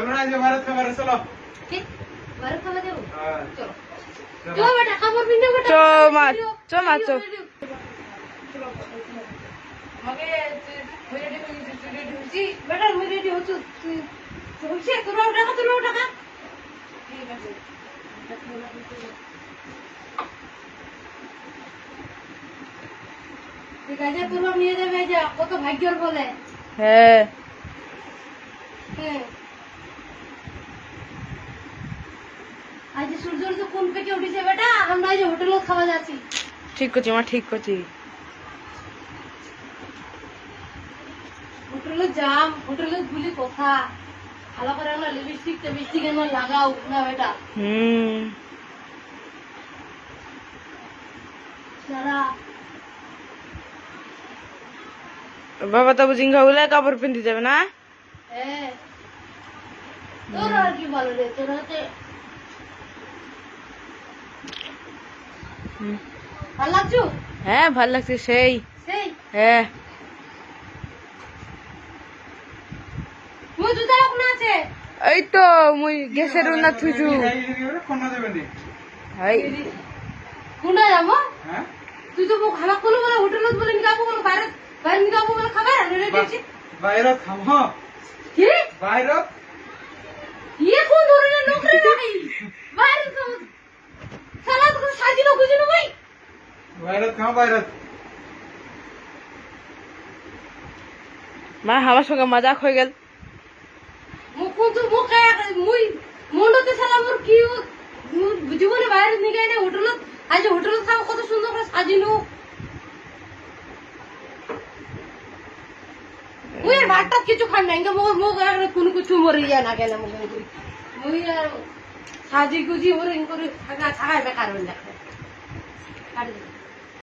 চলো না যে ভারত খাবার চলো কি ভারত খাবার দেব হ্যাঁ চলো চলো বেটা খাবার বিন্দু বেটা চো মা চো মা চো আমাকে রেডি হচ্ছি বেটা আমি রেডি হচ্ছি তুই হচ্ছে তোর টাকা ঠিক আছে ঠিক আছে তোর নিয়ে যাবে যা কত ভাগ্যর বলে হ্যাঁ হ্যাঁ আজ সূর্য তো কোন পেটে উঠেছে বেটা আমরা আজ হোটেলে খাওয়া যাচ্ছি ঠিক করছি মা ঠিক করছি হোটেলে যাম হোটেলে গুলি কথা ভালো করে না লিপস্টিক এনে লাগাও না বেটা সারা বাবা তো জিঙ্গা হলে কাপড় পিনতে যাবে না হ্যাঁ তোর আর কি ভালো রে তোর হাতে ভালো লাগছো হ্যাঁ ভাল লাগছে সেই সেই হ্যাঁ মুই জুতা রাখ না আছে এই তো মুই গ্যাসের উন্না থুইছু কোন যাবে নি হাই কোনটা যাবো হ্যাঁ তুই তো খাবার করলো বলে হোটেলত বলে নিকাবো বলে বাইরে বাইরে নিকাবো বলে খাবার রেডি দিয়েছি বাইরে খাবো কি বাইরে ये कौन धोरणे नोकरी नाही बाहेर चला तू साजी नको जिनो बाई বাইরে খাও বাইরে মা আমার সঙ্গে মজাক হয়ে গেল মুকুন তো মুখে মুই মনতে সালা মোর কি জীবনে বাইরে নিগাই না হোটেল আজ হোটেল খাও কত সুন্দর করে সাজিনো মুই আর ভাতটা কিছু খান নাই মো মো কোনো কিছু মরে যায় না কেন মুই আর সাজি গুজি ওরে করে থাকা বেকার হয়ে যাবে